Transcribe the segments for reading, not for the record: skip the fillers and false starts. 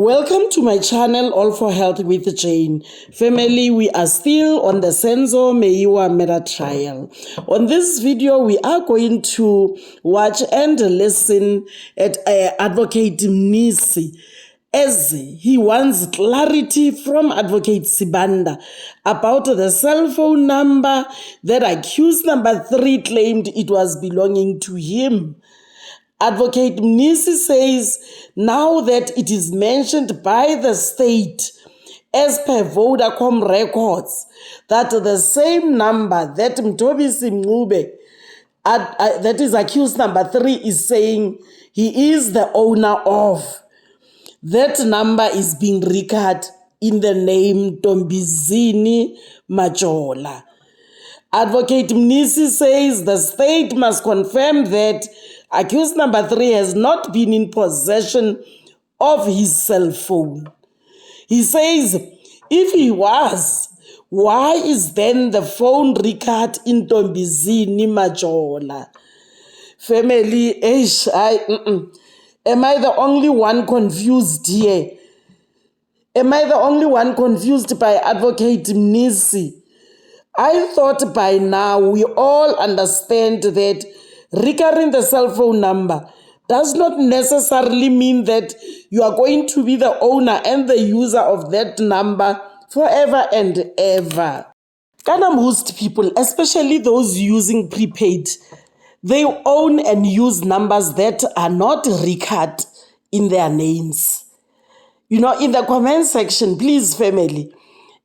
Welcome to my channel, All for Health with Jane. Family, we are still on the Senzo Meyiwa Trial. On this video, we are going to watch and listen at Advocate Mnisi as he wants clarity from Advocate Sibanda about the cell phone number that accused number 3 claimed it was belonging to him. Advocate Mnisi says now that it is mentioned by the state as per Vodacom records that the same number that Mtobisi Mncube, that is accused number 3, is saying he is the owner of, that number is being recorded in the name Tombizini Majola. Advocate Mnisi says the state must confirm that accused number 3 has not been in possession of his cell phone. He says, if he was, why is then the phone record in Tombizini Majola? Family, am I the only one confused here? Am I the only one confused by Advocate Mnisi? I thought by now we all understand that recurring the cell phone number does not necessarily mean that you are going to be the owner and the user of that number forever and ever. Kana most people, especially those using prepaid, they own and use numbers that are not recorded in their names. You know, in the comment section, please, family,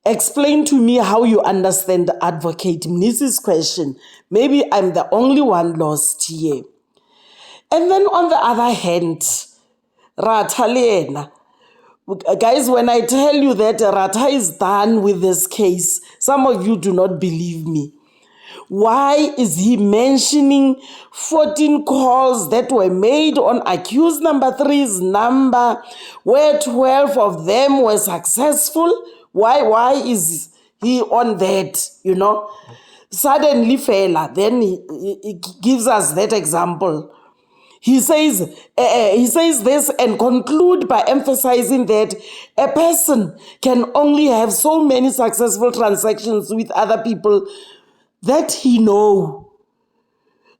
explain to me how you understand Advocate Mnisi's question. Maybe I'm the only one lost here. And then on the other hand, Ratha, guys, when I tell you that Ratha is done with this case, some of you do not believe me. Why is he mentioning 14 calls that were made on accused number 3's number, where 12 of them were successful? Why is he on that, you know? Suddenly, fella, then he gives us that example. He says this and conclude by emphasizing that a person can only have so many successful transactions with other people that he know.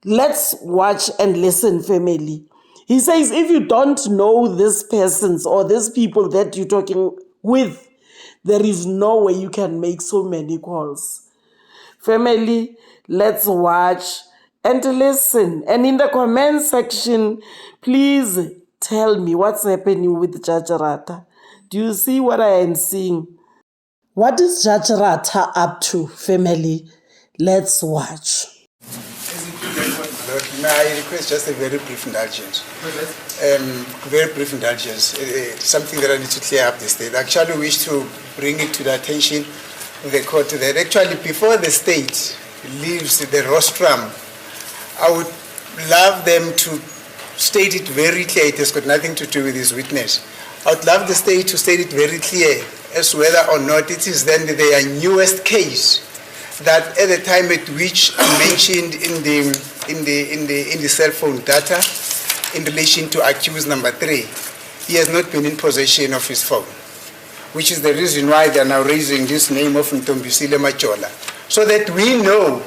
Let's watch and listen, family. He says if you don't know these persons or these people that you're talking with, there is no way you can make so many calls. Family, let's watch and listen. And in the comment section, please tell me what's happening with Judge Ratha. Do you see what I am seeing? What is Judge Ratha up to, family? Let's watch. I request just a very brief indulgence. Very brief indulgence. Something that I need to clear up the state. I actually wish to bring it to the attention of the court that actually before the state leaves the rostrum, I would love them to state it very clear. It has got nothing to do with this witness. I would love the state to state it very clear as to whether or not it is then their newest case that at the time at which mentioned in the cell phone data in relation to accused number 3, he has not been in possession of his phone, which is the reason why they are now raising this name of Ntombisile Majola, so that we know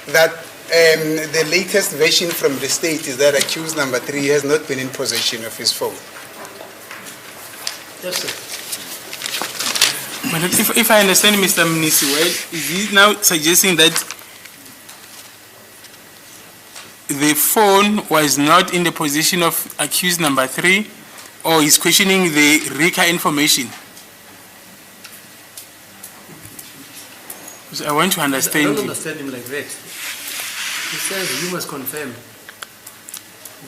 that the latest version from the state is that accused number 3 has not been in possession of his phone. Yes, sir. But if I understand Mr. Mnisi well, is he now suggesting that the phone was not in the possession of accused number 3, or is questioning the RICA information? So I want to understand. I don't understand him like that. He says you must confirm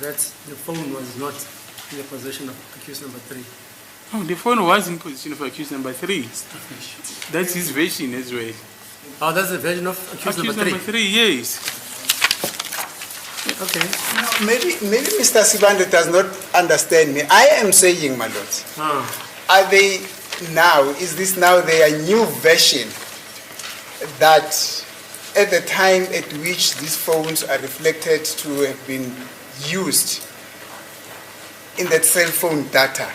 that the phone was not in the possession of accused number 3. Oh, the phone was in possession of accused number 3. That's his version as well. Oh, that's the version of accused number 3? Number 3, yes. Okay. No, maybe Mr. Sibanda does not understand me. I am saying, my lord, are they now, is this now their new version that at the time at which these phones are reflected to have been used, in that cell phone data?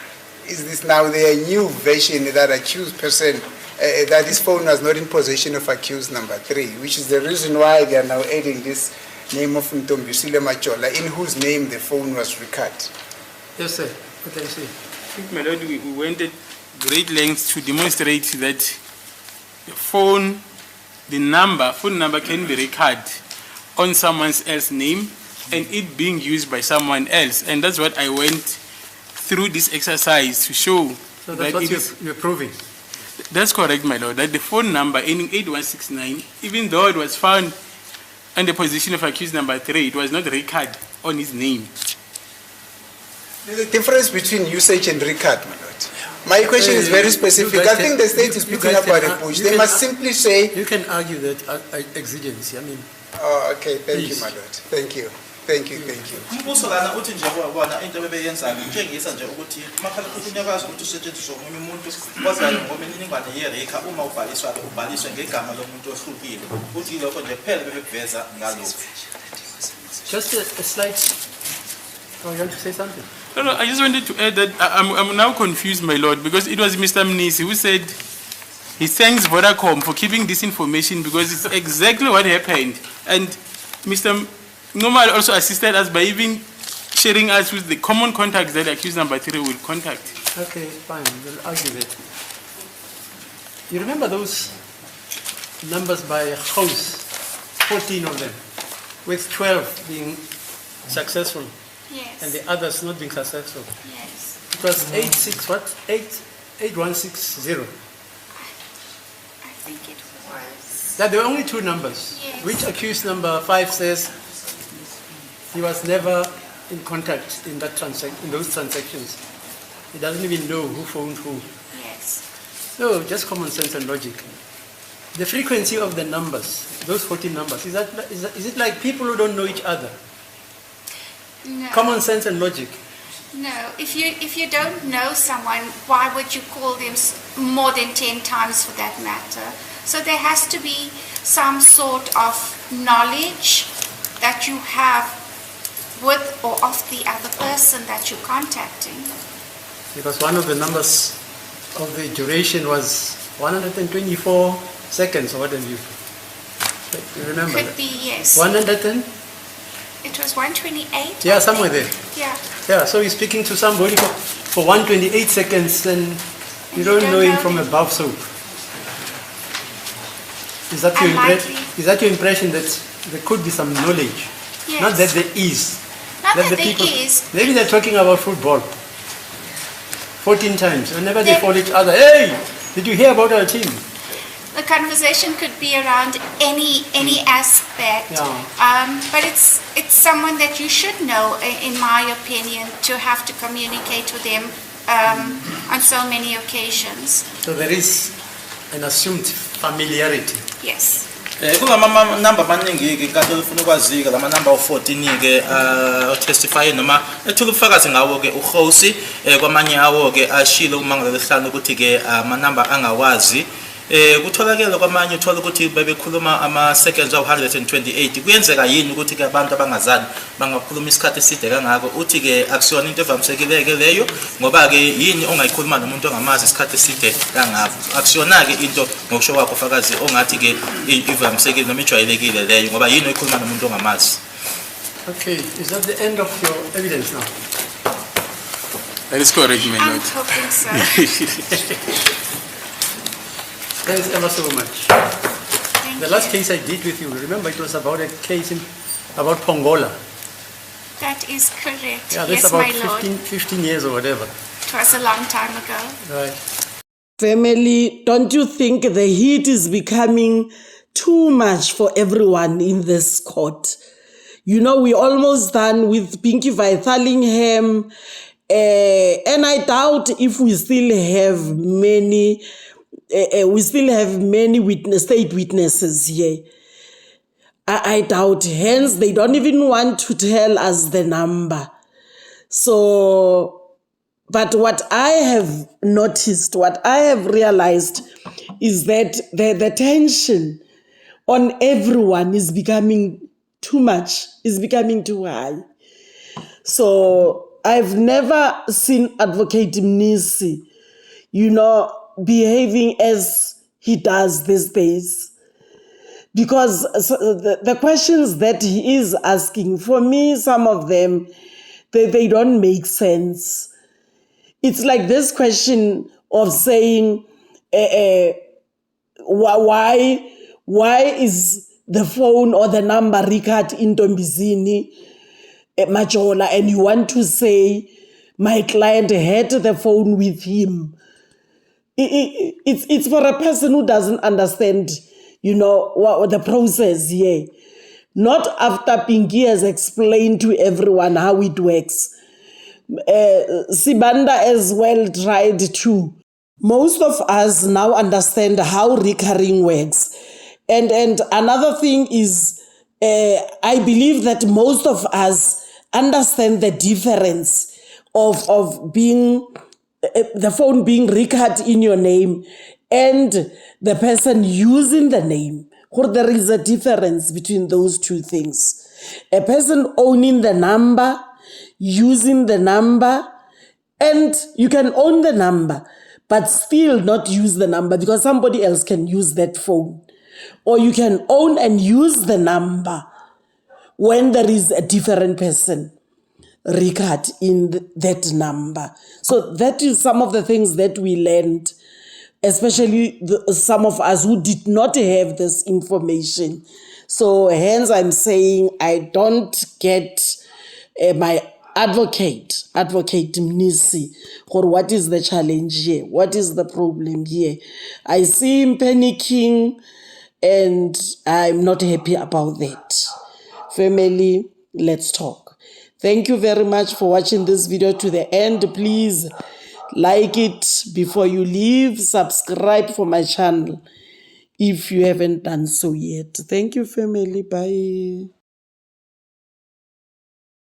Is this now the new version that accused person, that his phone was not in possession of accused number 3, which is the reason why they are now adding this name of Mtombisile Machola, in whose name the phone was recut? Yes, sir. What can you say? I think, my lord, we went at great lengths to demonstrate that the phone number can be recorded on someone else's name and it being used by someone else. And that's what I went through this exercise to show. So that's what you're proving? That's correct, my lord, that the phone number ending 8169, even though it was found in the position of accused number 3, it was not recorded on his name. There's a difference between usage and recut, my lord. My question is very specific. I think the state is picking up by the bush. They must simply say... You can argue that exigency, I mean... Oh, okay, thank you, my lord. Thank you. Thank you, thank you. Umbuso lana uthi nje kwabona into bebeyenza ngitshengisa nje ukuthi makhala ukuthi unyakazi ukuthi usetshenziswe ngomunye umuntu kwazayo ngomininingwane yereka uma ubhaliswe ngegama lomuntu ohlukile uthi lokho nje kuphela bebeveza ngalokho. Just a slight... Oh, you want to say something? No, I just wanted to add that I'm now confused, my lord, because it was Mr. Mnisi who said he thanks Vodacom for keeping this information because it's exactly what happened. And Mr. Normal also assisted us by even sharing us with the common contacts that accused number 3 will contact. Okay, fine, we'll argue that. You remember those numbers by house, 14 of them, with 12 being successful? Yes. And the others not being successful. Yes. It was 8160. I think it was. That there were only 2 numbers. Yes. Which accused number 5 says he was never in contact in those transactions. He doesn't even know who phoned who. Yes. No, just common sense and logic. The frequency of the numbers, those 14 numbers, is it like people who don't know each other? No. Common sense and logic. No. If you don't know someone, why would you call them more than 10 times for that matter? So there has to be some sort of knowledge that you have with or of the other person that you're contacting. Because one of the numbers of the duration was 124 seconds or what have you. You remember Could that? be, yes. 100 It was 128. Yeah, I somewhere think. there. Yeah. Yeah, so you're speaking to somebody for 128 seconds and you don't know him from above soap. Is that your impression that there could be some knowledge? Yes. Not that there is. Not that the there people, is. Maybe they're talking about football. 14 times. Whenever they Then- call each other, hey, did you hear about our team? The conversation could be around any aspect, Yeah. but it's someone that you should know, in my opinion, to have to communicate with them on so many occasions. So there is an assumed familiarity. Yes. Kulama number amaningi ke kanti ufuna ukwazika lama number u14 ke otestify noma ethola ubufakazi ngawo ke uGosi kwamanye awo ke ashilo umangalo lehlanu ukuthi ke ama number angawazi kutholakala kwamanye uthola ukuthi bebekhuluma ama seconds of 128 kuyenzeka yini ukuthi ke abantu abangazani bangakhuluma isikhathi eside kangako uthi ke akusiyona into evamsekile ke leyo ngoba ke yini ongayikhuluma nomuntu ongamazi isikhathi eside kangako akusiyona ke into ngokusho kwakho ufakazi ongathi ke ivamsekile noma ijwayelekile leyo ngoba yini oyikhuluma nomuntu ongamazi. Okay, is that the end of your evidence now? That is correct, my I'm lord. hoping so. Thanks ever so much. Thank The last you. case I did with you, remember it was about a case about Pongola. That is correct. Yeah, that's Yes, about my lord. 15 years or whatever. It was a long time ago. Right. Family, don't you think the heat is becoming too much for everyone in this court? You know, we're almost done with Pinky Vythalingham, and I doubt if we still have many state witnesses here. I doubt, hence they don't even want to tell us the number. So, but what I have noticed, what I have realized is that the tension on everyone is becoming too much, is becoming too high. So I've never seen Advocate Mnisi, behaving as he does these days. Because the questions that he is asking, for me, some of them, they don't make sense. It's like this question of saying, why is the phone or the number Ricard in Ntombizini, Majola, and you want to say my client had the phone with him? It's for a person who doesn't understand, what the process here. Not after Pinky has explained to everyone how it works. Sibanda as well tried to. Most of us now understand how recurring works. And another thing is, I believe that most of us understand the difference of being the phone being recorded in your name and the person using the name. There is a difference between those two things. A person owning the number, using the number, and you can own the number, but still not use the number because somebody else can use that phone. Or you can own and use the number when there is a different person record in that number. So that is some of the things that we learned, especially some of us who did not have this information. So hence I'm saying I don't get my Advocate Mnisi, or what is the challenge here? What is the problem here? I see him panicking and I'm not happy about that. Family, let's talk. Thank you very much for watching this video to the end. Please like it before you leave. Subscribe for my channel if you haven't done so yet. Thank you, family. Bye.